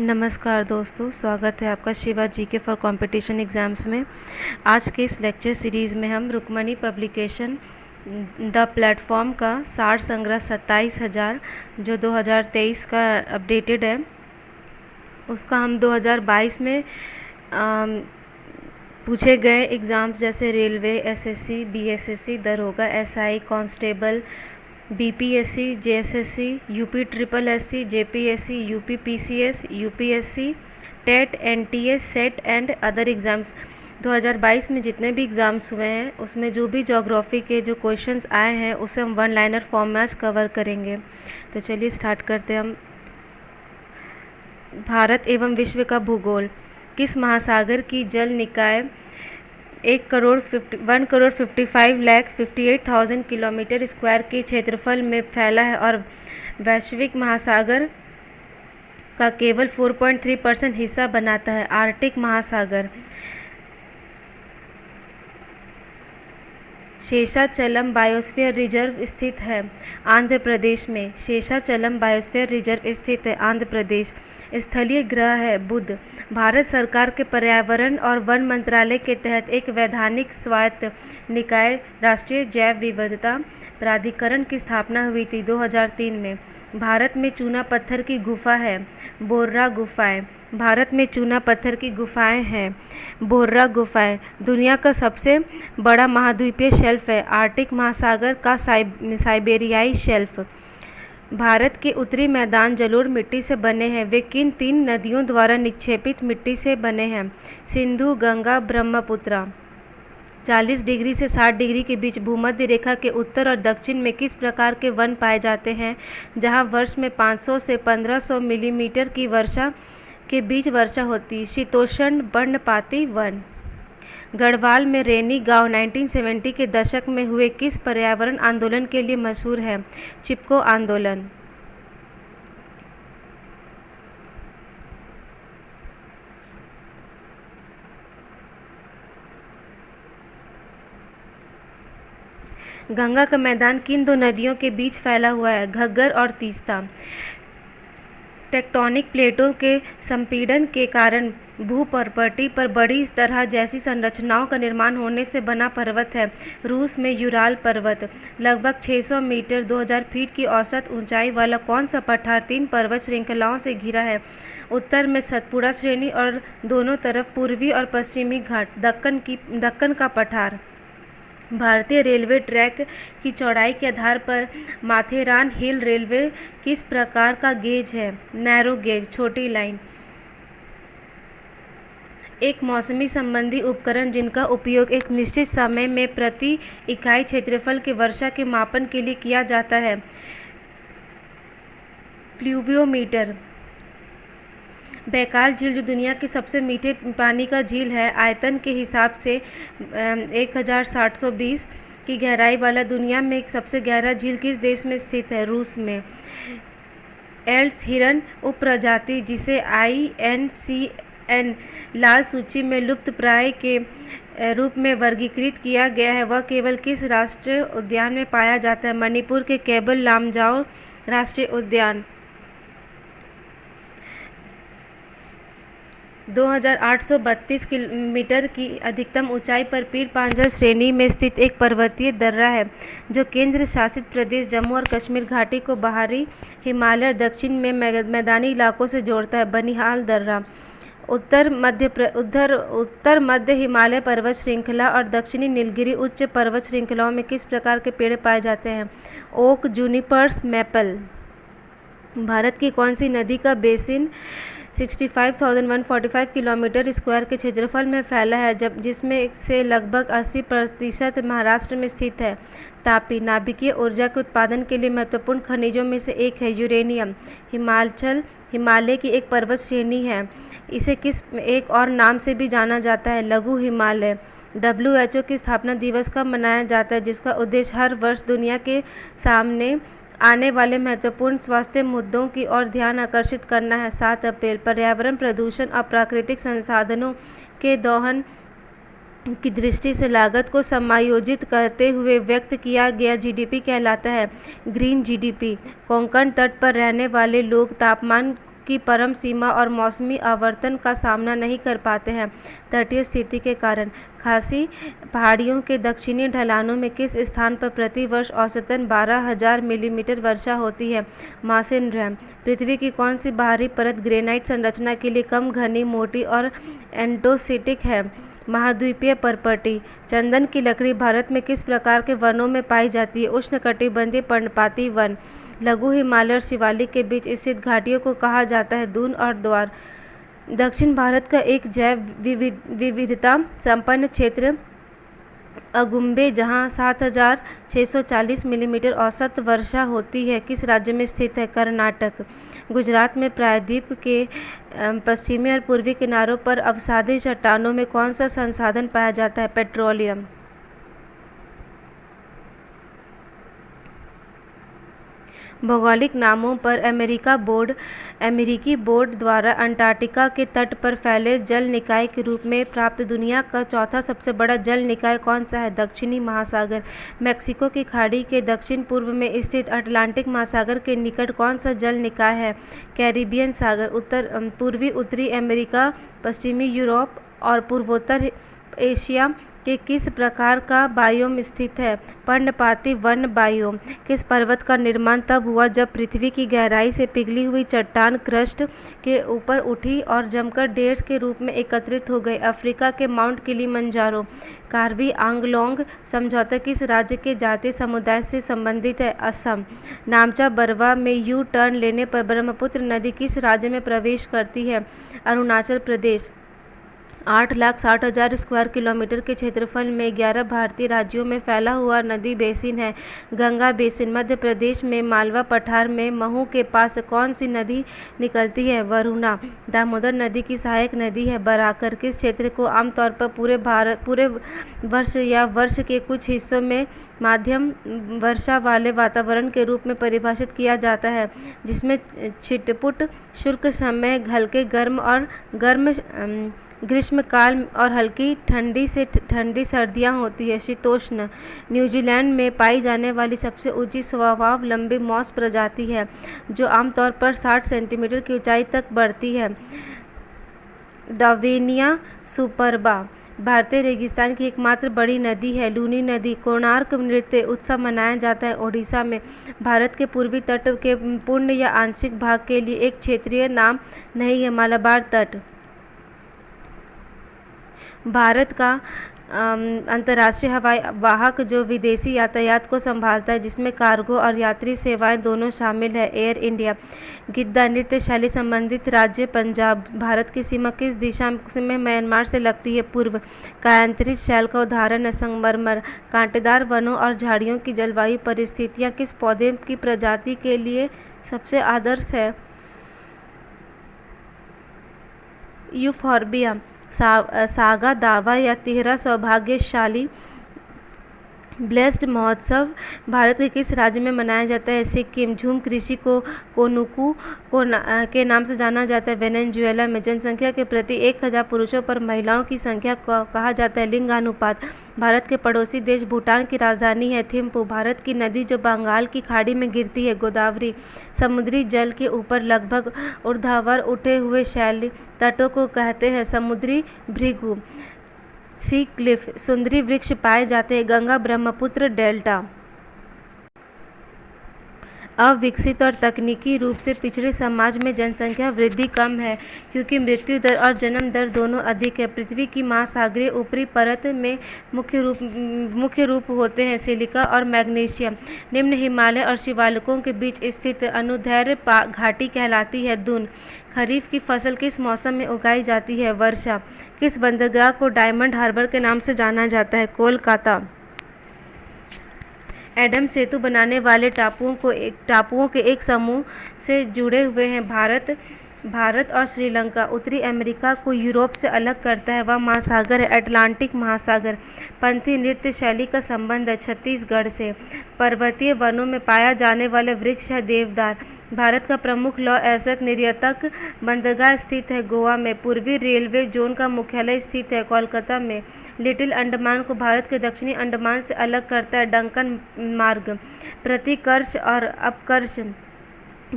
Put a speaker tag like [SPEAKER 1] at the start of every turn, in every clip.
[SPEAKER 1] नमस्कार दोस्तों, स्वागत है आपका Shiva GK for competition exams में। आज के इस लेक्चर सीरीज़ में हम रुक्मणी पब्लिकेशन द प्लेटफॉर्म का सार संग्रह 27,000 जो 2023 का अपडेटेड है, उसका हम 2022 में पूछे गए एग्ज़ाम्स जैसे रेलवे, एसएससी, बीएसएससी, दरोगा, SI, constable, BPSC, JSSC, UP triple SC, JPSC, UP PCS, UPSC, TET, NTA, SET and other exams 2022 में जितने भी एग्ज़ाम्स हुए हैं उसमें जो भी ज्योग्राफी के जो क्वेश्चंस आए हैं उसे हम वन लाइनर फॉर्म में आज कवर करेंगे। तो चलिए स्टार्ट करते हैं हम। भारत एवं विश्व का भूगोल। किस महासागर की जल निकाय 1,55,58,000 किलोमीटर स्क्वायर के क्षेत्रफल में फैला है और वैश्विक महासागर का केवल 4.3% हिस्सा बनाता है? आर्कटिक महासागर। शेषाचलम बायोस्फीयर रिजर्व स्थित है आंध्र प्रदेश में। शेषाचलम बायोस्फीयर रिजर्व स्थित है आंध्र प्रदेश। स्थलीय ग्रह है बुध। भारत सरकार के पर्यावरण और वन मंत्रालय के तहत एक वैधानिक स्वायत्त निकाय राष्ट्रीय जैव विविधता प्राधिकरण की स्थापना हुई थी 2003 में। भारत में चूना पत्थर की गुफा है बोर्रा गुफाएं। भारत में चूना पत्थर की गुफाएं हैं बोर्रा गुफाएं। दुनिया का सबसे बड़ा महाद्वीपीय शेल्फ है आर्कटिक महासागर का साइबेरियाई शेल्फ। भारत के उत्तरी मैदान जलोढ़ मिट्टी से बने हैं। वे किन 3 नदियों द्वारा निक्षेपित मिट्टी से बने हैं? सिंधु, गंगा, ब्रह्मपुत्रा। 40 डिग्री से 60 डिग्री के बीच भूमध्य रेखा के उत्तर और दक्षिण में किस प्रकार के वन पाए जाते हैं जहां वर्ष में 500 से 1500 मिलीमीटर की वर्षा के बीच वर्षा होती? शीतोष्ण पर्णपाती वन। गढ़वाल में रैनी गांव 1970 के दशक में हुए किस पर्यावरण आंदोलन के लिए मशहूर है? चिपको आंदोलन। गंगा का मैदान किन 2 नदियों के बीच फैला हुआ है? घग्गर और तीस्ता। टेक्टोनिक प्लेटों के संपीड़न के कारण भूपर्पटी पर बड़ी तरह जैसी संरचनाओं का निर्माण होने से बना पर्वत है रूस में यूराल पर्वत। लगभग 600 मीटर 2000 फीट की औसत ऊंचाई वाला कौन सा पठार 3 पर्वत श्रृंखलाओं से घिरा है? उत्तर में सतपुड़ा श्रेणी और दोनों तरफ पूर्वी और पश्चिमी घाट। दक्कन का पठार। भारतीय रेलवे ट्रैक की चौड़ाई के आधार पर माथेरान हिल रेलवे किस प्रकार का गेज है? नैरो गेज, छोटी लाइन। एक मौसमी संबंधी उपकरण जिनका उपयोग एक निश्चित समय में प्रति इकाई क्षेत्रफल के वर्षा के मापन के लिए किया जाता है? प्लूवियोमीटर। बैकाल झील जो दुनिया के सबसे मीठे पानी का झील है आयतन के हिसाब से 1720 की गहराई वाला दुनिया में एक सबसे गहरा झील किस देश में स्थित है? रूस में। एल्ड्स हिरन उपप्रजाति जिसे INCN लाल सूची में लुप्तप्राय के रूप में वर्गीकृत किया गया है वह केवल किस राष्ट्रीय उद्यान में पाया जाता है? मणिपुर के केबल लामजाओ राष्ट्रीय उद्यान। 2832 किलोमीटर की अधिकतम ऊंचाई पर पीर पांजर श्रेणी में स्थित एक पर्वतीय दर्रा है जो केंद्र शासित प्रदेश जम्मू और कश्मीर घाटी को बाहरी हिमालय और दक्षिण में मैदानी इलाकों से जोड़ता है। बनिहाल दर्रा। उत्तर मध्य हिमालय पर्वत श्रृंखला और दक्षिणी नीलगिरी उच्च पर्वत श्रृंखलाओं में किस प्रकार के पेड़ पाए जाते हैं? Okay, junipers, maple. भारत की कौन सी नदी का बेसिन 65,145 किलोमीटर स्क्वायर के क्षेत्रफल में फैला है जिसमें से लगभग 80% महाराष्ट्र में स्थित है? तापी। नाभिकीय ऊर्जा के उत्पादन के लिए महत्वपूर्ण खनिजों में से एक है यूरेनियम। हिमालय की एक पर्वत श्रेणी है। इसे किस एक और नाम से भी जाना जाता है? लघु हिमालय। WHO की स्थापना दिवस कब मनाया जाता है जिसका उद्देश्य हर वर्ष दुनिया के सामने आने वाले महत्वपूर्ण स्वास्थ्य मुद्दों की ओर ध्यान आकर्षित करना है? 7 अप्रैल। पर्यावरण प्रदूषण और प्राकृतिक संसाधनों के दोहन की दृष्टि से लागत को समायोजित करते हुए व्यक्त किया गया जीडीपी कहलाता है ग्रीन जीडीपी। कोंकण तट पर रहने वाले लोग तापमान की परम सीमा और मौसमी आवर्तन का सामना नहीं कर पाते हैं। तटीय स्थिति के कारण खासी पहाड़ियों के दक्षिणी ढलानों में किस स्थान पर प्रति वर्ष औसतन 12,000 मिलीमीटर वर्षा होती है? मासिन रैम। पृथ्वी की कौन सी बाहरी परत ग्रेनाइट संरचना के लिए कम घनी, मोटी और एंडोसिटिक है? महाद्वीपीय पर्पटी। चंदन की लकड़ी भारत में किस प्रकार के वनों में पाई जाती है? उष्णकटिबंधीय पर्णपाती वन। लघु हिमालय और शिवालिक के बीच स्थित घाटियों को कहा जाता है दून और द्वार। दक्षिण भारत का एक जैव विविधता संपन्न क्षेत्र अगुम्बे, जहाँ 7,640 मिलीमीटर औसत वर्षा होती है, किस राज्य में स्थित है? कर्नाटक। गुजरात में प्रायद्वीप के पश्चिमी और पूर्वी किनारों पर अवसादी चट्टानों में कौन सा संसाधन पाया जाता है? पेट्रोलियम। भौगोलिक नामों पर अमेरिकी बोर्ड द्वारा अंटार्कटिका के तट पर फैले जल निकाय के रूप में प्राप्त दुनिया का चौथा सबसे बड़ा जल निकाय कौन सा है? दक्षिणी महासागर। मैक्सिको की खाड़ी के दक्षिण पूर्व में स्थित अटलांटिक महासागर के निकट कौन सा जल निकाय है? कैरिबियन सागर। पूर्वी उत्तरी अमेरिका, पश्चिमी यूरोप और पूर्वोत्तर एशिया के किस प्रकार का बायोम स्थित है? पर्णपाती वन बायोम। किस पर्वत का निर्माण तब हुआ जब पृथ्वी की गहराई से पिघली हुई चट्टान क्रस्ट के ऊपर उठी और जमकर ढेर के रूप में एकत्रित हो गई? अफ्रीका के माउंट किलिमंजारो। कार्बी आंगलोंग समझौता किस राज्य के जातीय समुदाय से संबंधित है? असम। नामचा बरवा में यू टर्न लेने पर ब्रह्मपुत्र नदी किस राज्य में प्रवेश करती है? अरुणाचल प्रदेश। 8,60,000 स्क्वायर किलोमीटर के क्षेत्रफल में 11 भारतीय राज्यों में फैला हुआ नदी बेसिन है। गंगा बेसिन। मध्य प्रदेश में मालवा पठार में महू के पास कौन सी नदी निकलती है? वरुणा। दामोदर नदी की सहायक नदी है बराकर। किस क्षेत्र को आमतौर पर पूरे वर्ष या वर्ष के कुछ हिस्सों में माध्यम वर्षा वाले वातावरण के रूप में परिभाषित किया जाता है, जिसमें छिटपुट शुष्क समय, हल्के गर्म ग्रीष्मकाल और हल्की ठंडी से ठंडी सर्दियां होती है? शीतोष्ण। न्यूजीलैंड में पाई जाने वाली सबसे ऊंची स्वावलंबी मॉस प्रजाति है, जो आमतौर पर 60 सेंटीमीटर की ऊंचाई तक बढ़ती है। डावेनिया सुपरबा। भारतीय रेगिस्तान की एकमात्र बड़ी नदी है लूनी नदी। कोणार्क नृत्य उत्सव मनाया जाता है ओडिशा में। भारत के पूर्वी तट के पूर्ण या आंशिक भाग के लिए एक क्षेत्रीय नाम नहीं है? मालाबार तट। भारत का अंतर्राष्ट्रीय हवाई वाहक जो विदेशी यातायात को संभालता है, जिसमें कार्गो और यात्री सेवाएं दोनों शामिल है, एयर इंडिया। गिद्दा नृत्य शैली संबंधित राज्य पंजाब। भारत की सीमा किस दिशा में म्यांमार से लगती है? पूर्व। कायांतरित शैल का उदाहरण है संगमरमर। कांटेदार वनों और झाड़ियों की जलवायु परिस्थितियाँ किस पौधे की प्रजाति के लिए सबसे आदर्श है? यूफॉर्बिया। सागा दावा या तिहरा सौभाग्यशाली ब्लेस्ड महोत्सव भारत के किस राज्य में मनाया जाता है? सिक्किम। झूम कृषि को कोनुकू के नाम से जाना जाता है वेनेजुएला में। जनसंख्या के प्रति 1,000 पुरुषों पर महिलाओं की संख्या को कहा जाता है लिंगानुपात। भारत के पड़ोसी देश भूटान की राजधानी है थिम्पू। भारत की नदी जो बंगाल की खाड़ी में गिरती है? गोदावरी। समुद्री जल के ऊपर लगभग ऊर्ध्वाधर उठे हुए शैली तटों को कहते हैं समुद्री भृगु। सी क्लिफ। सुंदरी वृक्ष पाए जाते हैं गंगा ब्रह्मपुत्र डेल्टा। अविकसित और तकनीकी रूप से पिछड़े समाज में जनसंख्या वृद्धि कम है, क्योंकि मृत्यु दर और जन्म दर दोनों अधिक है। पृथ्वी की महासागरीय ऊपरी परत में मुख्य रूप होते हैं सिलिका और मैग्नीशियम। निम्न हिमालय और शिवालिकों के बीच स्थित अनुदैर्घ्य घाटी कहलाती है दून। खरीफ की फसल किस मौसम में उगाई जाती है? वर्षा। किस बंदरगाह को डायमंड हार्बर के नाम से जाना जाता है? कोलकाता। एडम सेतु बनाने वाले टापुओं के एक समूह से जुड़े हुए हैं भारत और श्रीलंका। उत्तरी अमेरिका को यूरोप से अलग करता है वह महासागर है अटलांटिक महासागर। पंथी नृत्य शैली का संबंध है छत्तीसगढ़ से। पर्वतीय वनों में पाया जाने वाला वृक्ष है देवदार। भारत का प्रमुख लौह अयस्क निर्यातक बंदरगाह स्थित है गोवा में। पूर्वी रेलवे जोन का मुख्यालय स्थित है कोलकाता में। लिटिल अंडमान को भारत के दक्षिणी अंडमान से अलग करता है डंकन मार्ग। प्रतिकर्ष और अपकर्ष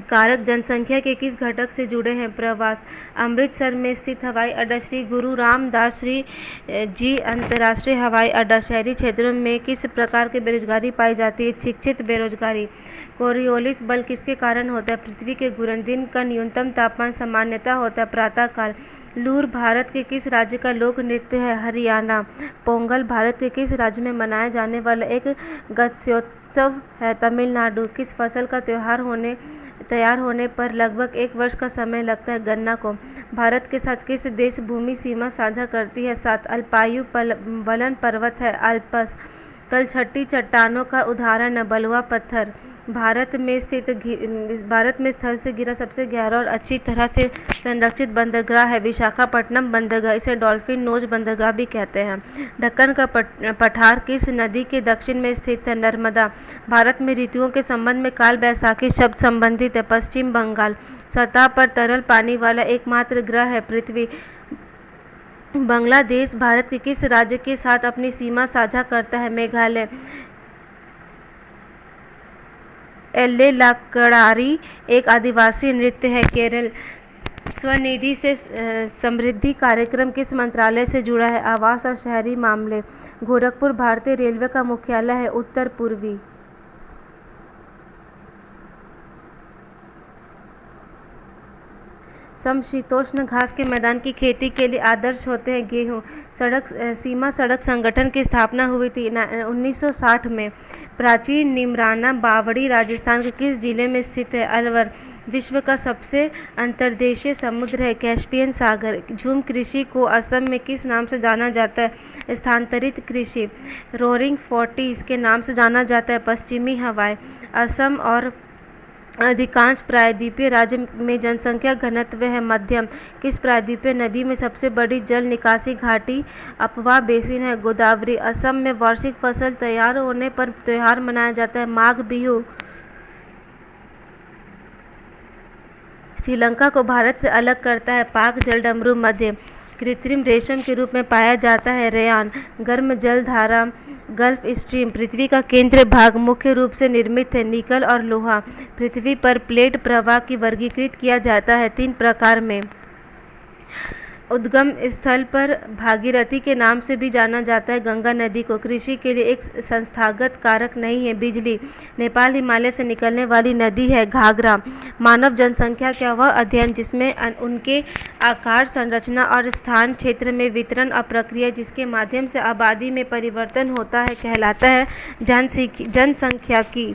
[SPEAKER 1] कारक जनसंख्या के किस घटक से जुड़े हैं? प्रवास। अमृतसर में स्थित हवाई अड्डा श्री गुरु रामदास जी अंतर्राष्ट्रीय हवाई अड्डा। शहरी क्षेत्रों में किस प्रकार की बेरोजगारी पाई जाती है? शिक्षित बेरोजगारी। कोरियोलिस बल किसके कारण होता है? पृथ्वी के घूर्णन। दिन का न्यूनतम तापमान सामान्यतः होता है प्रातःकाल। लूर भारत के किस राज्य का लोक नृत्य है? हरियाणा। पोंगल भारत के किस राज्य में मनाया जाने वाला एक गत्योत्सव है? तमिलनाडु। किस फसल का तैयार होने पर लगभग 1 वर्ष का समय लगता है? गन्ना को। भारत के साथ किस देश भूमि सीमा साझा करती है? 7 अल्पायु वलन पर्वत है अल्पस। तलछटी चट्टानों का उदाहरण है बलुआ पत्थर। भारत में स्थल से घिरा सबसे गहरा और अच्छी तरह से संरक्षित बंदरगाह है विशाखापट्टनम बंदरगाह। इसे डॉल्फिन नोज बंदरगाह भी कहते हैं। ढक्कन का पठार किस नदी के दक्षिण में स्थित है? नर्मदा। भारत में ऋतुओं के संबंध में काल बैसाखी शब्द संबंधित है पश्चिम बंगाल। सतह पर तरल पानी वाला एकमात्र ग्रह है पृथ्वी। बांग्लादेश भारत के किस राज्य के साथ अपनी सीमा साझा करता है? मेघालय। एल्लेलाकड़ारी एक आदिवासी नृत्य है केरल। स्वनिधि से समृद्धि कार्यक्रम किस मंत्रालय से जुड़ा है? आवास और शहरी मामले। गोरखपुर भारतीय रेलवे का मुख्यालय है उत्तर पूर्वी। समशीतोष्ण घास के मैदान की खेती के लिए आदर्श होते हैं गेहूँ। सीमा सड़क संगठन की स्थापना हुई थी 1960 में। प्राचीन निमराना बावड़ी राजस्थान के किस जिले में स्थित है? अलवर। विश्व का सबसे अंतर्देशीय समुद्र है कैस्पियन सागर। झूम कृषि को असम में किस नाम से जाना जाता है? स्थानांतरित कृषि। रोरिंग 40 के नाम से जाना जाता है पश्चिमी हवाएं। असम और अधिकांश प्रायद्वीपीय राज्य में जनसंख्या घनत्व है मध्यम। किस प्रायद्वीपीय नदी में सबसे बड़ी जल निकासी घाटी अफवाह बेसिन है? गोदावरी। असम में वार्षिक फसल तैयार होने पर त्योहार मनाया जाता है माघ बिहू। श्रीलंका को भारत से अलग करता है पाक जलडमरू मध्य। कृत्रिम रेशम के रूप में पाया जाता है रेयान। गर्म जलधारा गल्फ स्ट्रीम। पृथ्वी का केंद्र भाग मुख्य रूप से निर्मित है निकल और लोहा। पृथ्वी पर प्लेट प्रवाह की वर्गीकृत किया जाता है 3 प्रकार में। उद्गम स्थल पर भागीरथी के नाम से भी जाना जाता है गंगा नदी को। कृषि के लिए एक संस्थागत कारक नहीं है बिजली। नेपाल हिमालय से निकलने वाली नदी है घाघरा। मानव जनसंख्या का वह अध्ययन जिसमें उनके आकार संरचना और स्थान क्षेत्र में वितरण और प्रक्रिया जिसके माध्यम से आबादी में परिवर्तन होता है कहलाता है जनसंख्याकी।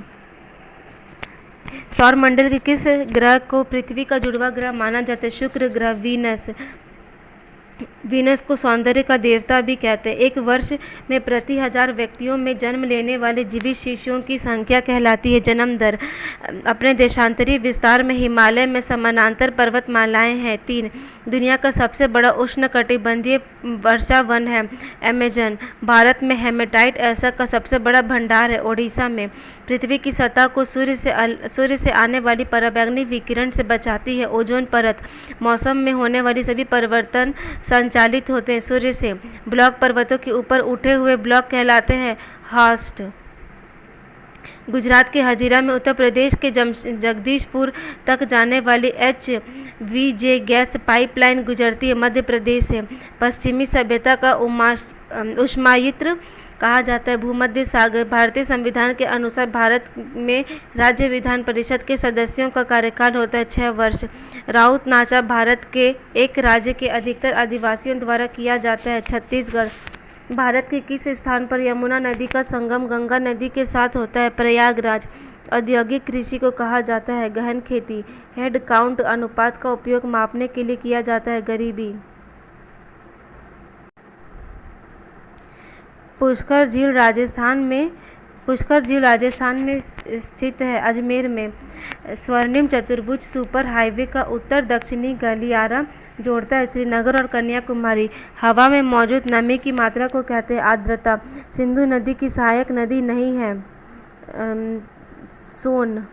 [SPEAKER 1] सौरमंडल के किस ग्रह को पृथ्वी का जुड़वा ग्रह माना जाता है? शुक्र ग्रह। वीनस को सौंदर्य का देवता भी कहते हैं। एक वर्ष में प्रति 1000 व्यक्तियों में जन्म लेने वाले जीवित शिशुओं की संख्या कहलाती है जन्म दर। अपने देशांतरीय विस्तार में हिमालय में समानांतर पर्वतमालाएं हैं 3। दुनिया का सबसे बड़ा उष्णकटिबंधीय वर्षा वन है अमेजन। भारत में हेमेटाइट ऐसा का सबसे बड़ा भंडार है ओडिशा में। पृथ्वी की सतह को सूर्य से आने वाली पराबैंगनी विकिरण से बचाती है ओजोन परत। मौसम में होने वाली सभी परिवर्तन संचालित होते हैं सूर्य से। ब्लॉक पर्वतों के ऊपर उठे हुए ब्लॉक कहलाते हैं हॉस्ट। गुजरात के हजीरा में उत्तर प्रदेश के जगदीशपुर तक जाने वाली HVJ गैस पाइपलाइन गुजरती है मध्य प्रदेश से। पश्चिमी सभ्यता का उष्मायित्र कहा जाता है भूमध्य सागर। भारतीय संविधान के अनुसार भारत में राज्य विधान परिषद के सदस्यों का कार्यकाल होता है 6 वर्ष। राउत नाचा भारत के एक राज्य के अधिकतर आदिवासियों द्वारा किया जाता है छत्तीसगढ़। भारत के किस स्थान पर यमुना नदी का संगम गंगा नदी के साथ होता है? प्रयागराज। औद्योगिक कृषि को कहा जाता है गहन खेती। हेड काउंट अनुपात का उपयोग मापने के लिए किया जाता है गरीबी। पुष्कर झील राजस्थान में स्थित है अजमेर में। स्वर्णिम चतुर्भुज सुपर हाईवे का उत्तर दक्षिणी गलियारा जोड़ता है श्रीनगर और कन्याकुमारी। हवा में मौजूद नमी की मात्रा को कहते हैं आर्द्रता। सिंधु नदी की सहायक नदी नहीं है सोन।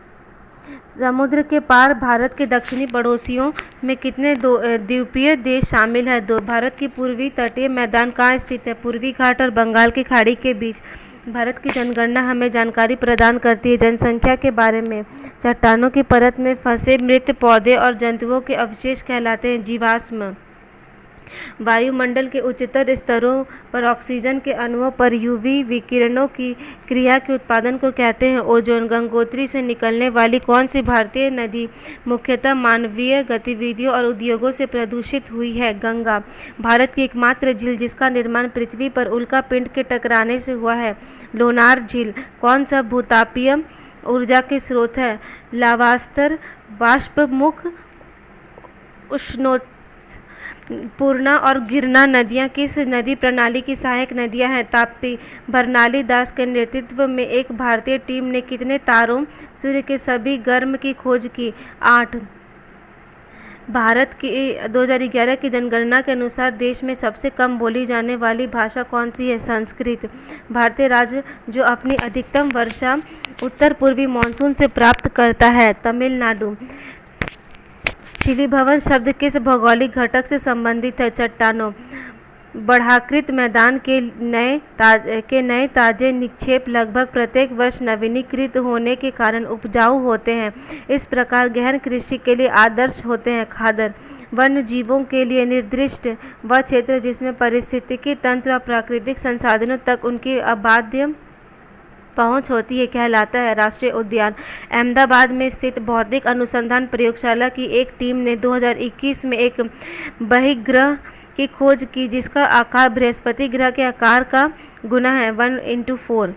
[SPEAKER 1] समुद्र के पार भारत के दक्षिणी पड़ोसियों में कितने द्वीपीय देश शामिल है? 2। भारत की पूर्वी तटीय मैदान कहाँ स्थित है? पूर्वी घाट और बंगाल की खाड़ी के बीच। भारत की जनगणना हमें जानकारी प्रदान करती है जनसंख्या के बारे में। चट्टानों की परत में फंसे मृत पौधे और जंतुओं के अवशेष कहलाते हैं जीवाश्म। वायुमंडल के उच्चतर स्तरों पर ऑक्सीजन के अणुओं पर यूवी विकिरणों की क्रिया के उत्पादन को कहते हैं ओजोन। गंगोत्री से निकलने वाली कौन सी भारतीय नदी मुख्यतः मानवीय गतिविधियों और उद्योगों से प्रदूषित हुई है? गंगा। भारत की एकमात्र झील जिसका निर्माण पृथ्वी पर उल्का पिंड के टकराने से हुआ है लोनार झील। कौन सा भूतापीय ऊर्जा के स्रोत है? लावास्तर, वाष्पमुख, पूर्णा और गिरना नदियाँ किस नदी प्रणाली की सहायक नदियाँ हैं? ताप्ती। बरनाली दास के नेतृत्व में एक भारतीय टीम ने कितने तारों सूर्य के सभी गर्म की खोज की? 8। भारत की 2011 की जनगणना के अनुसार देश में सबसे कम बोली जाने वाली भाषा कौन सी है? संस्कृत। भारतीय राज्य जो अपनी अधिकतम वर्षा उत्तर पूर्वी मानसून से प्राप्त करता है? तमिलनाडु। शिलीभवन शब्द किस भौगोलिक घटक से संबंधित है? चट्टानों। बढ़ाकृत मैदान के नए ताजे निक्षेप लगभग प्रत्येक वर्ष नवीनीकृत होने के कारण उपजाऊ होते हैं। इस प्रकार गहन कृषि के लिए आदर्श होते हैं। खादर। वन्य जीवों के लिए निर्दिष्ट वह क्षेत्र जिसमें पारिस्थितिकी तंत्र और प्राकृतिक संसाधनों तक उनकी अबाध्य पहुंच होती है कहलाता है राष्ट्रीय उद्यान। अहमदाबाद में स्थित भौतिक अनुसंधान प्रयोगशाला की एक टीम ने 2021 में एक बहिर्ग्रह की खोज की जिसका आकार बृहस्पति ग्रह के आकार का गुना है 1/4।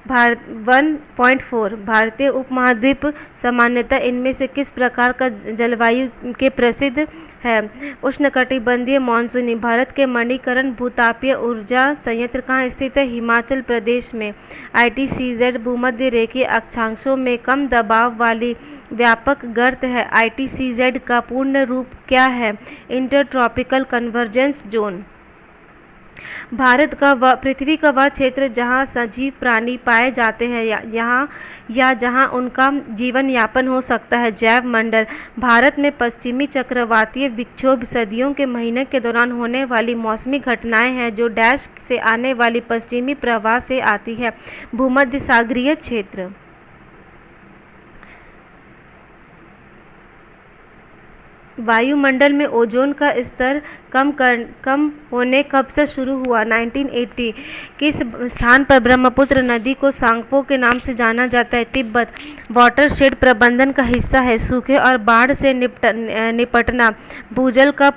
[SPEAKER 1] 1.4। भारतीय उपमहाद्वीप सामान्यतः इनमें से किस प्रकार का जलवायु के प्रसिद्ध है? उष्णकटिबंधीय मानसूनी। भारत के मणिकरण भूतापीय ऊर्जा संयंत्र कहाँ स्थित है? हिमाचल प्रदेश में। ITCZ भूमध्य रेखीय अक्षांशों में कम दबाव वाली व्यापक गर्त है। ITCZ का पूर्ण रूप क्या है? Intertropical convergence zone. भारत का पृथ्वी का वह क्षेत्र जहाँ सजीव प्राणी पाए जाते हैं या जहाँ उनका जीवन यापन हो सकता है। जैव मंडल। भारत में पश्चिमी चक्रवातीय विक्षोभ सर्दियों के महीने के दौरान होने वाली मौसमी घटनाएं हैं जो डैश से आने वाली पश्चिमी प्रवाह से आती है। भूमध्य सागरीय क्षेत्र। वायुमंडल में ओजोन का स्तर कम होने कब से शुरू हुआ? 1980। किस स्थान पर ब्रह्मपुत्र नदी को सांगपो के नाम से जाना जाता है? तिब्बत। वाटरशेड प्रबंधन का हिस्सा है सूखे और बाढ़ से निपटना, भूजल का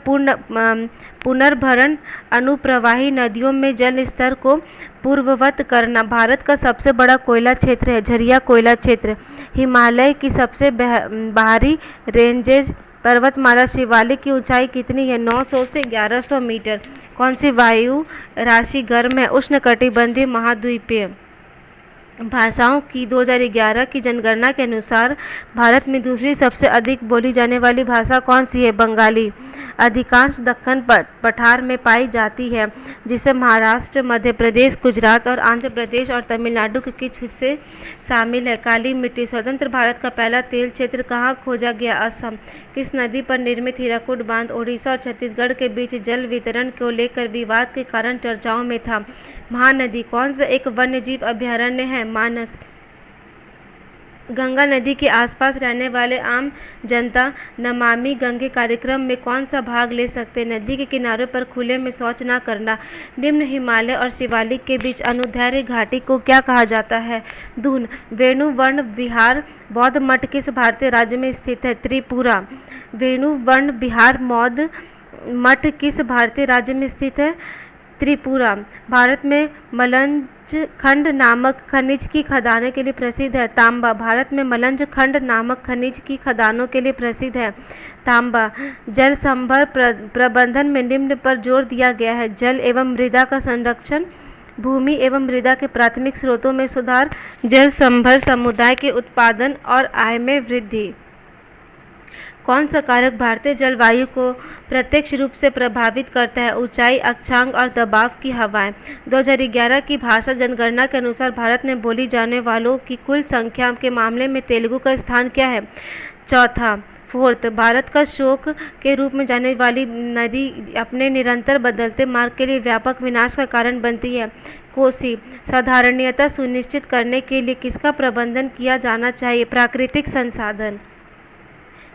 [SPEAKER 1] पुनर्भरण, अनुप्रवाही नदियों में जल स्तर को पूर्ववत करना। भारत का सबसे बड़ा कोयला क्षेत्र है झरिया कोयला क्षेत्र। हिमालय की सबसे बाहरी रेंजेज पर्वतमाला शिवालिक की ऊंचाई कितनी है? 900 से 1100 मीटर। कौन सी वायु राशि गर्म है? उष्णकटिबंधीय महाद्वीपीय। भाषाओं की 2011 की जनगणना के अनुसार भारत में दूसरी सबसे अधिक बोली जाने वाली भाषा कौन सी है? बंगाली। अधिकांश दक्कन पठार में पाई जाती है जिसे महाराष्ट्र, मध्य प्रदेश, गुजरात और आंध्र प्रदेश और तमिलनाडु के कुछ हिस्से शामिल है। काली मिट्टी। स्वतंत्र भारत का पहला तेल क्षेत्र कहाँ खोजा गया? असम। किस नदी पर निर्मित हीराकुड बांध ओडिशा और छत्तीसगढ़ के बीच जल वितरण को लेकर विवाद के कारण चर्चाओं में था? महानदी। कौन सा एक वन्यजीव अभयारण्य है? मानस। गंगा नदी के आसपास रहने वाले आम जनता नमामि गंगे कार्यक्रम में कौन सा भाग ले सकते हैं? नदी के किनारों पर खुले में शौच न करना। निम्न हिमालय और शिवालिक के बीच अनुदैर्घ्य घाटी को क्या कहा जाता है? दून। वेणुवर्ण विहार बौद्ध मठ किस भारतीय राज्य में स्थित है? त्रिपुरा। वेणुवर्ण विहार बौद्ध मठ किस भारतीय राज्य में स्थित है? त्रिपुरा। भारत में मलंज खंड नामक खनिज की खदानों के लिए प्रसिद्ध है। तांबा। भारत में मलंज खंड नामक खनिज की खदानों के लिए प्रसिद्ध है। तांबा। जल संभर प्रबंधन में निम्न पर जोर दिया गया है: जल एवं मृदा का संरक्षण, भूमि एवं मृदा के प्राथमिक स्रोतों में सुधार, जल संभर समुदाय के उत्पादन और आय में वृद्धि। कौन सा कारक भारतीय जलवायु को प्रत्यक्ष रूप से प्रभावित करता है? ऊंचाई, अक्षांश और दबाव की हवाएं। 2011 की भाषा जनगणना के अनुसार भारत में बोली जाने वालों की कुल संख्या के मामले में तेलुगु का स्थान क्या है? चौथा। फोर्थ, भारत का शोक के रूप में जाने वाली नदी अपने निरंतर बदलते मार्ग के लिए व्यापक विनाश का कारण बनती है। कोसी, साधारणीयता सुनिश्चित करने के लिए किसका प्रबंधन किया जाना चाहिए? प्राकृतिक संसाधन।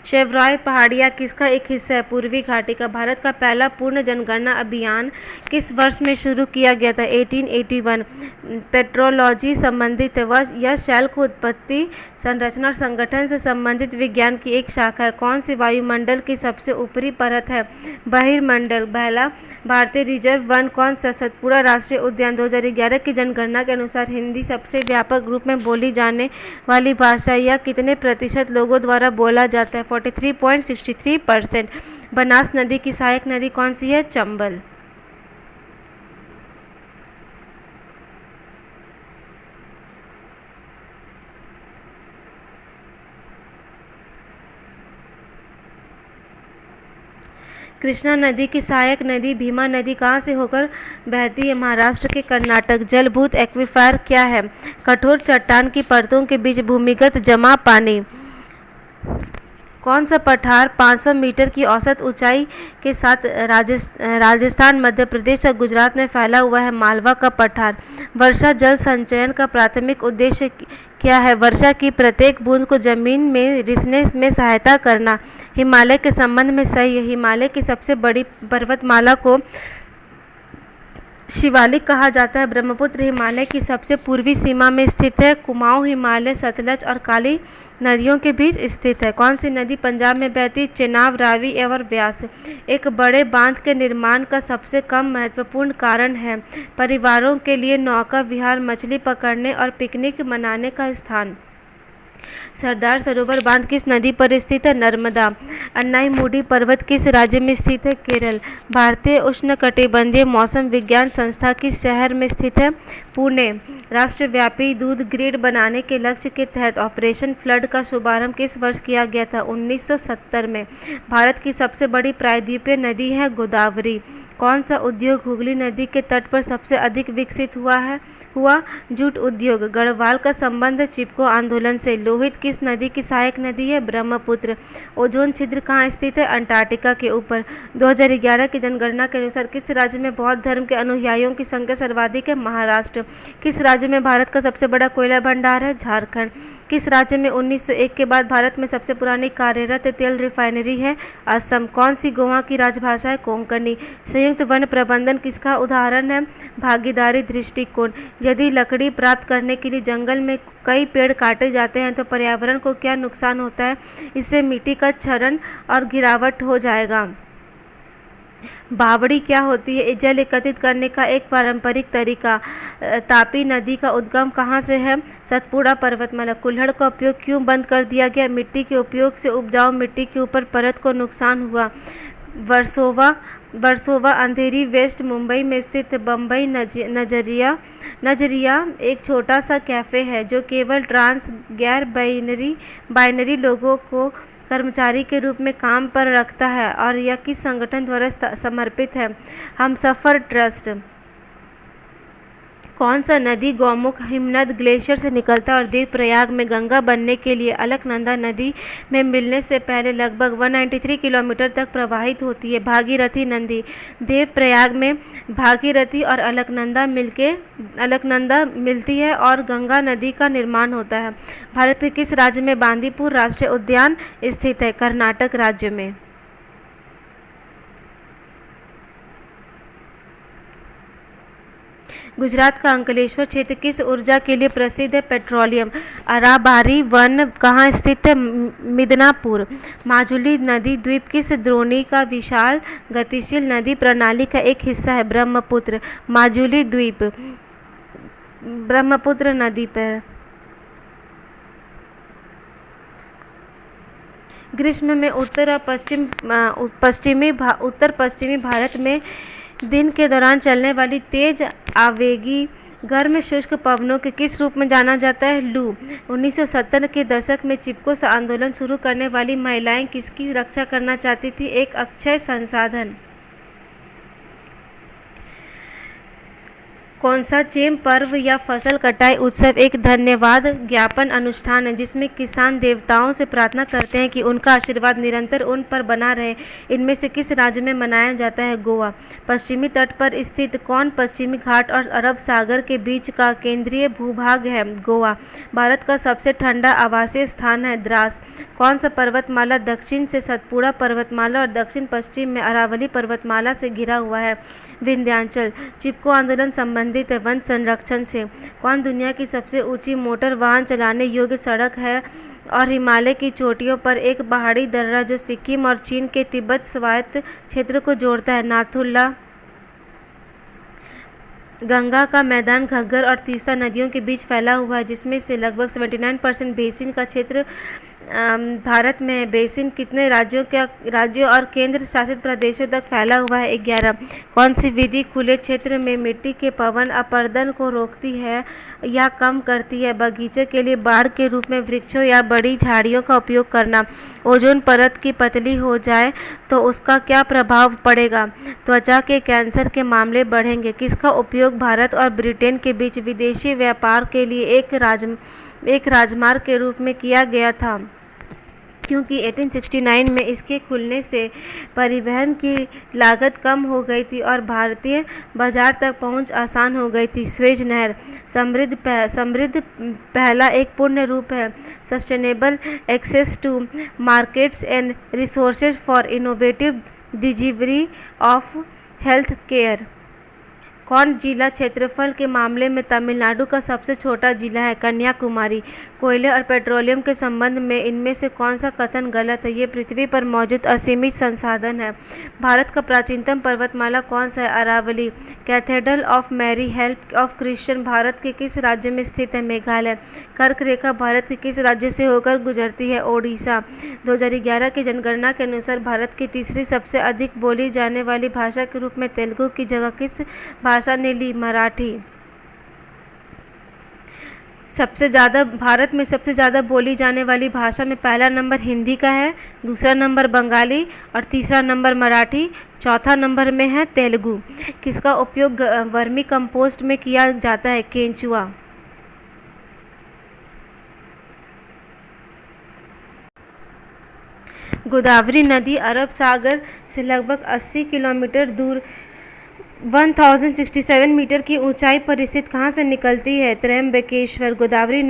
[SPEAKER 1] शेवरॉय पहाड़ियाँ किसका एक हिस्सा है? पूर्वी घाटी का। भारत का पहला पूर्ण जनगणना अभियान किस वर्ष में शुरू किया गया था? 1881। पेट्रोलॉजी संबंधित है यह शैल को उत्पत्ति, संरचना और संगठन से संबंधित विज्ञान की एक शाखा है। कौन सी वायुमंडल की सबसे ऊपरी परत है? बहिर्मंडल। पहला भारतीय रिजर्व वन कौन सा? सतपुड़ा राष्ट्रीय उद्यान। 2011 की जनगणना के अनुसार हिंदी सबसे व्यापक रूप में बोली जाने वाली भाषा यह कितने प्रतिशत लोगों द्वारा बोला जाता है? 43.63%। बनास नदी की सहायक नदी कौन सी है? चंबल। कृष्णा नदी की सहायक नदी भीमा नदी कहाँ से होकर बहती है? महाराष्ट्र के कर्नाटक। जलभूत एक्वीफर क्या है? कठोर चट्टान की परतों के बीच भूमिगत जमा पानी। कौन सा पठार 500 मीटर की औसत ऊंचाई के साथ राजस्थान, मध्य प्रदेश और गुजरात में फैला हुआ है? मालवा का पठार। वर्षा जल संचयन का प्राथमिक उद्देश्य क्या है? वर्षा की प्रत्येक बूंद को जमीन में रिसने में सहायता करना। हिमालय के संबंध में सही है। हिमालय की सबसे बड़ी पर्वतमाला को शिवालिक कहा जाता है। ब्रह्मपुत्र हिमालय की सबसे पूर्वी सीमा में स्थित है। कुमाऊं हिमालय सतलज और काली नदियों के बीच स्थित है। कौन सी नदी पंजाब में बहती? चेनाब, रावी और ब्यास। एक बड़े बांध के निर्माण का सबसे कम महत्वपूर्ण कारण है परिवारों के लिए नौका विहार, मछली पकड़ने और पिकनिक मनाने का स्थान। सरदार सरोवर बांध किस नदी पर स्थित है? नर्मदा। अन्नाईमुडी पर्वत किस राज्य में स्थित है? केरल। भारतीय उष्णकटिबंधीय मौसम विज्ञान संस्था किस शहर में स्थित है? पुणे। राष्ट्रव्यापी दूध ग्रिड बनाने के लक्ष्य के तहत ऑपरेशन फ्लड का शुभारंभ किस वर्ष किया गया था? 1970 में। भारत की सबसे बड़ी प्रायद्वीपीय नदी है गोदावरी। कौन सा उद्योग हुगली नदी के तट पर सबसे अधिक विकसित हुआ? जूट उद्योग। गढ़वाल का संबंध चिपको आंदोलन से। लोहित किस नदी की सहायक नदी है? ब्रह्मपुत्र। ओजोन छिद्र कहाँ स्थित है? अंटार्कटिका के ऊपर। 2011 की जनगणना के अनुसार किस राज्य में बौद्ध धर्म के अनुयायियों की संख्या सर्वाधिक है? महाराष्ट्र। किस राज्य में भारत का सबसे बड़ा कोयला भंडार है? झारखंड। किस राज्य में 1901 के बाद भारत में सबसे पुरानी कार्यरत तेल रिफाइनरी है? असम। कौन सी गोवा की राजभाषा है? कोंकणी। संयुक्त वन प्रबंधन किसका उदाहरण है? भागीदारी दृष्टिकोण। यदि लकड़ी प्राप्त करने के लिए जंगल में कई पेड़ काटे जाते हैं तो पर्यावरण को क्या नुकसान होता है? इससे मिट्टी का क्षरण और गिरावट हो जाएगा। बावड़ी क्या होती है? जल एकत्रित करने का एक पारंपरिक तरीका। तापी नदी का उद्गम कहाँ से है? सतपुड़ा पर्वतमाला। कुल्हड़ का उपयोग क्यों बंद कर दिया गया? मिट्टी के उपयोग से उपजाऊ मिट्टी के ऊपर परत को नुकसान हुआ। वर्सोवा अंधेरी वेस्ट मुंबई में स्थित बम्बई नजरिया एक छोटा सा कैफ़े है जो केवल ट्रांस गैर बाइनरी लोगों को कर्मचारी के रूप में काम पर रखता है और यह किस संगठन द्वारा समर्पित है? हमसफ़र ट्रस्ट। कौन सा नदी गौमुख हिमनद ग्लेशियर से निकलता है और देवप्रयाग में गंगा बनने के लिए अलकनंदा नदी में मिलने से पहले लगभग 193 किलोमीटर तक प्रवाहित होती है? भागीरथी नदी। देवप्रयाग में भागीरथी और अलकनंदा मिलती है और गंगा नदी का निर्माण होता है। भारत के किस राज्य में बांदीपुर राष्ट्रीय उद्यान स्थित है? कर्नाटक राज्य में। गुजरात का अंकलेश्वर क्षेत्र किस ऊर्जा के लिए प्रसिद्ध है? पेट्रोलियम। अराबारी वन कहाँ स्थित है? मिदनापुर। माजुली नदी द्वीप किस द्रोणी का विशाल गतिशील नदी प्रणाली का एक हिस्सा है? ब्रह्मपुत्र। माजुली द्वीप ब्रह्मपुत्र नदी पर। ग्रीष्म में उत्तर पश्चिमी भारत में दिन के दौरान चलने वाली तेज आवेगी गर्म शुष्क पवनों के किस रूप में जाना जाता है? लू। 1970 के दशक में चिपको आंदोलन शुरू करने वाली महिलाएं किसकी रक्षा करना चाहती थी? एक अक्षय संसाधन। कौन सा चेम पर्व या फसल कटाई उत्सव एक धन्यवाद ज्ञापन अनुष्ठान है जिसमें किसान देवताओं से प्रार्थना करते हैं कि उनका आशीर्वाद निरंतर उन पर बना रहे? इनमें से किस राज्य में मनाया जाता है? गोवा। पश्चिमी तट पर स्थित कौन पश्चिमी घाट और अरब सागर के बीच का केंद्रीय भूभाग है? गोवा। भारत का सबसे ठंडा आवासीय स्थान है? द्रास। कौन सा पर्वतमाला दक्षिण से सतपुड़ा पर्वतमाला और दक्षिण पश्चिम में अरावली पर्वतमाला से घिरा हुआ है? विंध्याचल। चिपको आंदोलन संबंधित है वन संरक्षण से? कौन दुनिया की सबसे ऊंची मोटर वाहन चलाने योग्य सड़क है और हिमालय की चोटियों पर एक पहाड़ी दर्रा जो सिक्किम और चीन के तिब्बत स्वायत्त क्षेत्र को जोड़ता है? नाथुला। गंगा का मैदान घग्गर और तीस्ता नदियों के बीच फैला हुआ है जिसमें से लगभग 79% बेसिन का क्षेत्र भारत में है। बेसिन कितने राज्यों और केंद्र शासित प्रदेशों तक फैला हुआ है? 11। कौन सी विधि खुले क्षेत्र में मिट्टी के पवन अपरदन को रोकती है या कम करती है? बगीचे के लिए बाड़ के रूप में वृक्षों या बड़ी झाड़ियों का उपयोग करना। ओजोन परत की पतली हो जाए तो उसका क्या प्रभाव पड़ेगा? त्वचा के कैंसर के मामले बढ़ेंगे। किसका उपयोग भारत और ब्रिटेन के बीच विदेशी व्यापार के लिए एक राजमार्ग के रूप में किया गया था क्योंकि 1869 में इसके खुलने से परिवहन की लागत कम हो गई थी और भारतीय बाजार तक पहुंच आसान हो गई थी? स्वेज नहर। समृद्ध पहला एक पूर्ण रूप है sustainable access to markets and resources for innovative delivery of health care. कौन जिला क्षेत्रफल के मामले में तमिलनाडु का सबसे छोटा जिला है? कन्याकुमारी। कोयले और पेट्रोलियम के संबंध में इनमें से कौन सा कथन गलत है? ये पृथ्वी पर मौजूद असीमित संसाधन है। भारत का प्राचीनतम पर्वतमाला कौन सा है? Aravalli. Cathedral of Mary help of Christian Bharat के किस राज्य में स्थित है? मेघालय। कर्क रेखा भारत के किस राज्य से होकर गुजरती है? ओडिशा। 2011 की जनगणना के अनुसार भारत की तीसरी सबसे अधिक बोली जाने वाली भाषा के रूप में तेलुगु की जगह किस भाषा ने ली? मराठी। भारत में सबसे ज़्यादा बोली जाने वाली भाषा में पहला नंबर हिंदी का है, दूसरा नंबर बंगाली और तीसरा नंबर मराठी, चौथा नंबर में है तेलुगु। किसका उपयोग वर्मी कंपोस्ट में किया जाता है? केंचुआ। गोदावरी नदी अरब सागर से लगभग 80 किलोमीटर दूर 1067 मीटर की ऊंचाई पर स्थित कहाँ से निकलती है? त्र्यंबकेश्वर। गोदावरी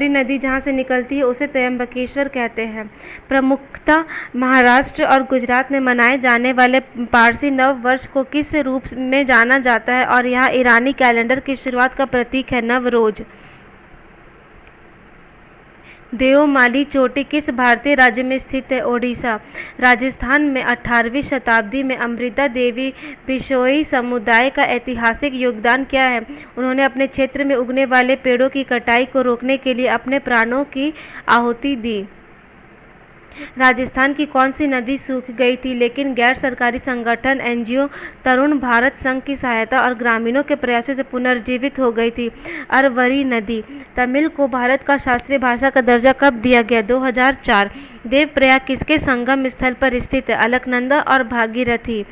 [SPEAKER 1] नदी जहाँ से निकलती है उसे त्र्यंबकेश्वर कहते हैं। प्रमुखतः महाराष्ट्र और गुजरात में मनाए जाने वाले पारसी नव वर्ष को किस रूप में जाना जाता है और यह ईरानी कैलेंडर की शुरुआत का प्रतीक है? नवरोज। देओमाली चोटी किस भारतीय राज्य में स्थित है? ओडिशा। राजस्थान में 18वीं शताब्दी में अमृता देवी बिशोई समुदाय का ऐतिहासिक योगदान क्या है? उन्होंने अपने क्षेत्र में उगने वाले पेड़ों की कटाई को रोकने के लिए अपने प्राणों की आहुति दी। राजस्थान की कौन सी नदी सूख गई थी लेकिन गैर सरकारी संगठन एनजीओ तरुण भारत संघ की सहायता और ग्रामीणों के प्रयासों से पुनर्जीवित हो गई थी? अरवरी नदी। तमिल को भारत का शास्त्रीय भाषा का दर्जा कब दिया गया? 2004। देवप्रयाग किसके संगम स्थल पर स्थित है? अलकनंदा और भागीरथी।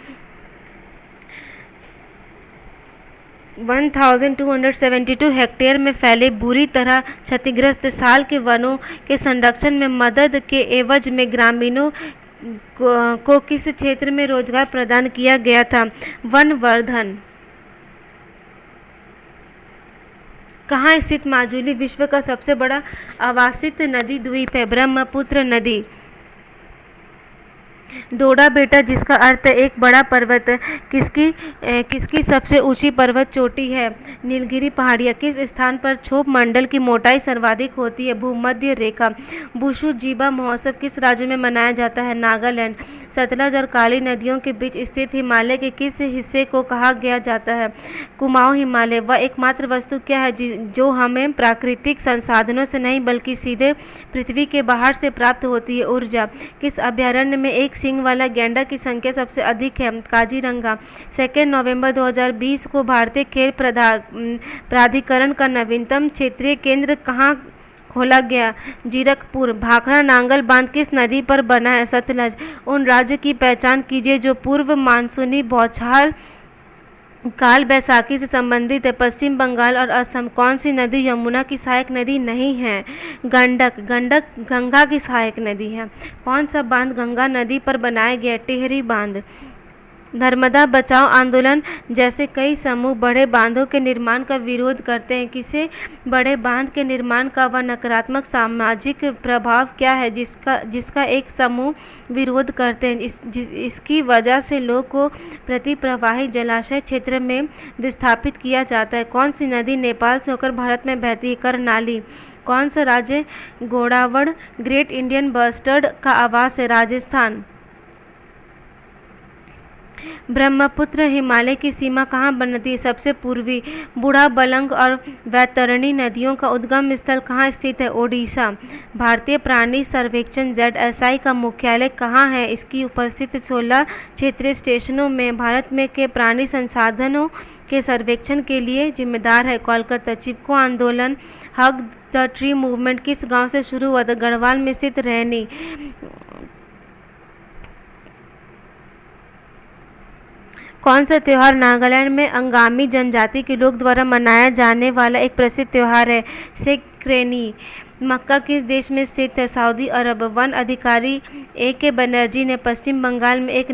[SPEAKER 1] 1272 हेक्टेयर में फैले बुरी तरह क्षतिग्रस्त साल के वनों के संरक्षण में मदद के एवज में ग्रामीणों को किस क्षेत्र में रोजगार प्रदान किया गया था? वनवर्धन। कहाँ स्थित माजुली विश्व का सबसे बड़ा आवासित नदी द्वीप है? ब्रह्मपुत्र नदी। डोडा बेटा जिसका अर्थ है एक बड़ा पर्वत किसकी सबसे ऊंची पर्वत चोटी है? नीलगिरी पहाड़ियाँ। किस स्थान पर क्षोभ मंडल की मोटाई सर्वाधिक होती है? भूमध्य रेखा। बुशु जीबा महोत्सव किस राज्य में मनाया जाता है? नागालैंड। सतलज और काली नदियों के बीच स्थित हिमालय के किस हिस्से को कहा गया जाता है? कुमाऊं हिमालय। वह एकमात्र वस्तु क्या है जो हमें प्राकृतिक संसाधनों से नहीं बल्कि सीधे पृथ्वी के बाहर से प्राप्त होती है? ऊर्जा। किस अभयारण्य में एक सिंग वाला गैंडा की संख्या सबसे अधिक है? काजीरंगा। 2 नवंबर 2020 को भारतीय खेल प्राधिकरण का नवीनतम क्षेत्रीय केंद्र कहाँ खोला गया? जीरकपुर। भाखड़ा नांगल बांध किस नदी पर बना है? सतलज। उन राज्य की पहचान कीजिए जो पूर्व मानसूनी बौछार काल बैसाखी से संबंधित है। पश्चिम बंगाल और असम। कौन सी नदी यमुना की सहायक नदी नहीं है? गंडक। गंडक गंगा की सहायक नदी है। कौन सा बांध गंगा नदी पर बनाया गया? टिहरी बांध। नर्मदा बचाओ आंदोलन जैसे कई समूह बड़े बांधों के निर्माण का विरोध करते हैं। किसे बड़े बांध के निर्माण का व नकारात्मक सामाजिक प्रभाव क्या है जिसका एक समूह विरोध करते हैं? इसकी वजह से लोग को प्रतिप्रवाही जलाशय क्षेत्र में विस्थापित किया जाता है। कौन सी नदी नेपाल से होकर भारत में बहती है? कर्नाली। कौन सा राज्य घोड़ावड़ ग्रेट इंडियन बस्टर्ड का आवास है? राजस्थान। ब्रह्मपुत्र हिमालय की सीमा कहाँ बनती है? सबसे पूर्वी। बूढ़ा बलंग और वैतरणी नदियों का उद्गम स्थल कहाँ स्थित है? ओडिशा। भारतीय प्राणी सर्वेक्षण ZSI का मुख्यालय कहाँ है? इसकी उपस्थिति 16 क्षेत्रीय स्टेशनों में भारत में के प्राणी संसाधनों के सर्वेक्षण के लिए जिम्मेदार है। कोलकाता। चिपको आंदोलन हग द ट्री मूवमेंट किस गांव से शुरू हुआ था? गढ़वाल में स्थित रैनी। कौन सा त्यौहार नागालैंड में अंगामी जनजाति के लोग द्वारा मनाया जाने वाला एक प्रसिद्ध त्यौहार है? सेक्रेनी। मक्का किस देश में स्थित है? सऊदी अरब। वन अधिकारी AK बनर्जी ने पश्चिम बंगाल में एक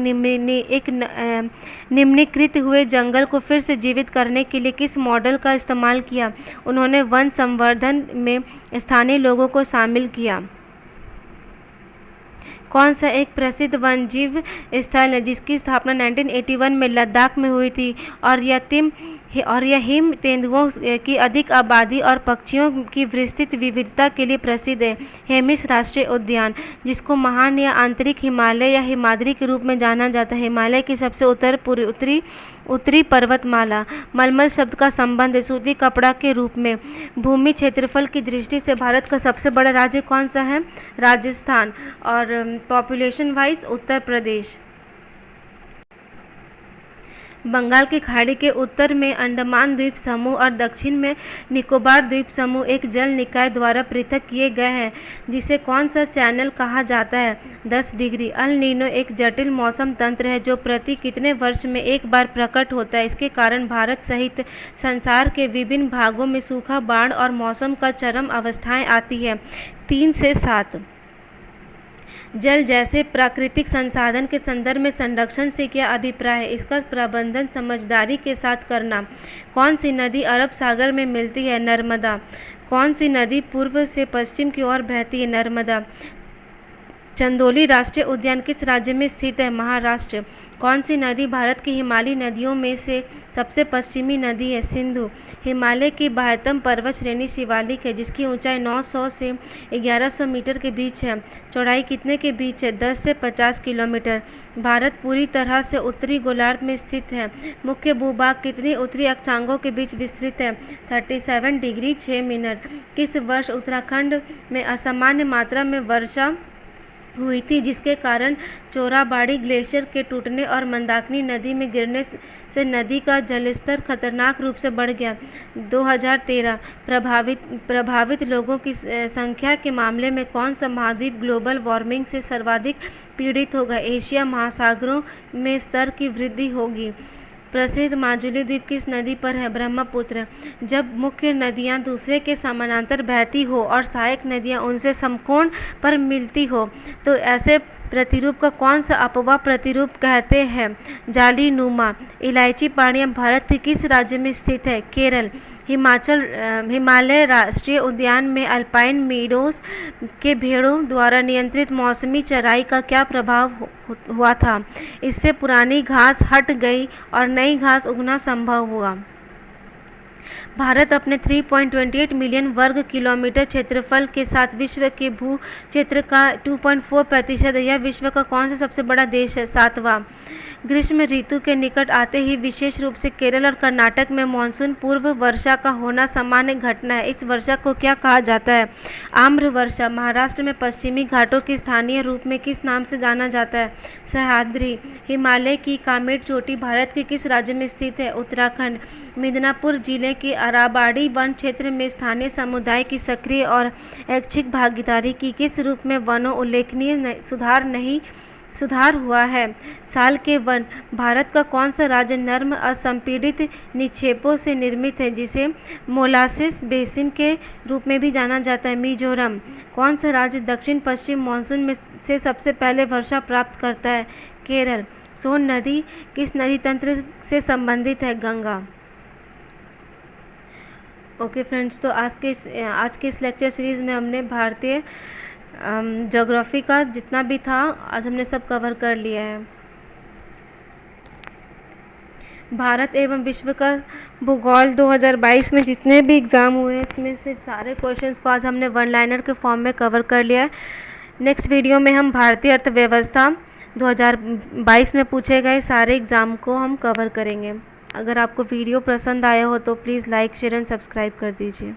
[SPEAKER 1] निम्नीकृत हुए जंगल को फिर से जीवित करने के लिए किस मॉडल का इस्तेमाल किया? उन्होंने वन संवर्धन में स्थानीय लोगों को शामिल किया। कौन सा एक प्रसिद्ध वन्यजीव स्थल है जिसकी स्थापना 1981 में लद्दाख में हुई थी और यह हिम तेंदुओं की अधिक आबादी और पक्षियों की विस्तृत विविधता के लिए प्रसिद्ध है? हेमिस राष्ट्रीय उद्यान। जिसको महान या आंतरिक हिमालय या हिमाद्री के रूप में जाना जाता है? हिमालय की सबसे उत्तरी पर्वतमाला। मलमल शब्द का संबंध सूती कपड़ा के रूप में। भूमि क्षेत्रफल की दृष्टि से भारत का सबसे बड़ा राज्य कौन सा है? राजस्थान। और पॉपुलेशन वाइज उत्तर प्रदेश। बंगाल की खाड़ी के उत्तर में अंडमान द्वीप समूह और दक्षिण में निकोबार द्वीप समूह एक जल निकाय द्वारा पृथक किए गए हैं जिसे कौन सा चैनल कहा जाता है? 10 डिग्री। अल नीनो एक जटिल मौसम तंत्र है जो प्रति कितने वर्ष में एक बार प्रकट होता है? इसके कारण भारत सहित संसार के विभिन्न भागों में सूखा, बाढ़ और मौसम का चरम अवस्थाएं आती है। 3 से 7। जल जैसे प्राकृतिक संसाधन के संदर्भ में संरक्षण से क्या अभिप्राय है? इसका प्रबंधन समझदारी के साथ करना। कौन सी नदी अरब सागर में मिलती है? नर्मदा। कौन सी नदी पूर्व से पश्चिम की ओर बहती है? नर्मदा। चंदोली राष्ट्रीय उद्यान किस राज्य में स्थित है? महाराष्ट्र। कौन सी नदी भारत की हिमालयी नदियों में से सबसे पश्चिमी नदी है? सिंधु। हिमालय की 72 पर्वत श्रेणी शिवालिक है जिसकी ऊंचाई 900 से 1100 मीटर के बीच है। चौड़ाई कितने के बीच है? 10 से 50 किलोमीटर। भारत पूरी तरह से उत्तरी गोलार्ध में स्थित है। मुख्य भूभाग कितनी उत्तरी अक्षांशों के बीच विस्तृत है? 37 डिग्री 6 मिनट। किस वर्ष उत्तराखंड में असामान्य मात्रा में वर्षा हुई थी जिसके कारण चोराबाड़ी ग्लेशियर के टूटने और मंदाकिनी नदी में गिरने से नदी का जलस्तर खतरनाक रूप से बढ़ गया? 2013। प्रभावित लोगों की संख्या के मामले में कौन सा महाद्वीप ग्लोबल वार्मिंग से सर्वाधिक पीड़ित होगा? एशिया। महासागरों में स्तर की वृद्धि होगी। प्रसिद्ध माजुली द्वीप किस नदी पर है? ब्रह्मपुत्र। जब मुख्य नदियां दूसरे के समानांतर बहती हो और सहायक नदियां उनसे समकोण पर मिलती हो तो ऐसे प्रतिरूप का कौन सा अपवाह प्रतिरूप कहते हैं? जालीनुमा। इलायची पहाड़ियाँ भारत के किस राज्य में स्थित है? केरल। हिमालय राष्ट्रीय उद्यान में अल्पाइन मीडोज के भेड़ों द्वारा नियंत्रित मौसमी चराई का क्या प्रभाव हुआ था? इससे पुरानी घास हट गई और नई घास उगना संभव हुआ। भारत अपने 3.28 मिलियन वर्ग किलोमीटर क्षेत्रफल के साथ विश्व के भू क्षेत्र का 2.4% है। यह विश्व का कौन सा सबसे बड़ा देश है? 7वां। ग्रीष्म ऋतु के निकट आते ही विशेष रूप से केरल और कर्नाटक में मानसून पूर्व वर्षा का होना सामान्य घटना है। इस वर्षा को क्या कहा जाता है? आम्र वर्षा। महाराष्ट्र में पश्चिमी घाटों की स्थानीय रूप में किस नाम से जाना जाता है? सह्याद्री। हिमालय की कामेट चोटी भारत के किस राज्य में स्थित है? उत्तराखंड। मिदनापुर जिले के अराबाड़ी वन क्षेत्र में स्थानीय समुदाय की सक्रिय और ऐच्छिक भागीदारी की किस रूप में वनों उल्लेखनीय सुधार नहीं सुधार हुआ है। साल के वन। भारत का कौन सा राज्य नर्म असंपीड़ित निक्षेपों से निर्मित है, जिसे मोलासिस बेसिन के रूप में भी जाना जाता है? मिजोरम। कौन सा राज्य दक्षिण पश्चिम मानसून में से सबसे पहले वर्षा प्राप्त करता है? केरल। सोन नदी किस नदी तंत्र से संबंधित है? गंगा। ओके फ्रेंड्स, तो आज के इस लेक्चर सीरीज़ में हमने भारतीय ज्योग्राफी का जितना भी था आज हमने सब कवर कर लिया है। भारत एवं विश्व का भूगोल 2022 में जितने भी एग्ज़ाम हुए हैं इसमें से सारे क्वेश्चंस को आज हमने वन लाइनर के फॉर्म में कवर कर लिया है। नेक्स्ट वीडियो में हम भारतीय अर्थव्यवस्था 2022 में पूछे गए सारे एग्ज़ाम को हम कवर करेंगे। अगर आपको वीडियो पसंद आया हो तो please like share and subscribe कर दीजिए।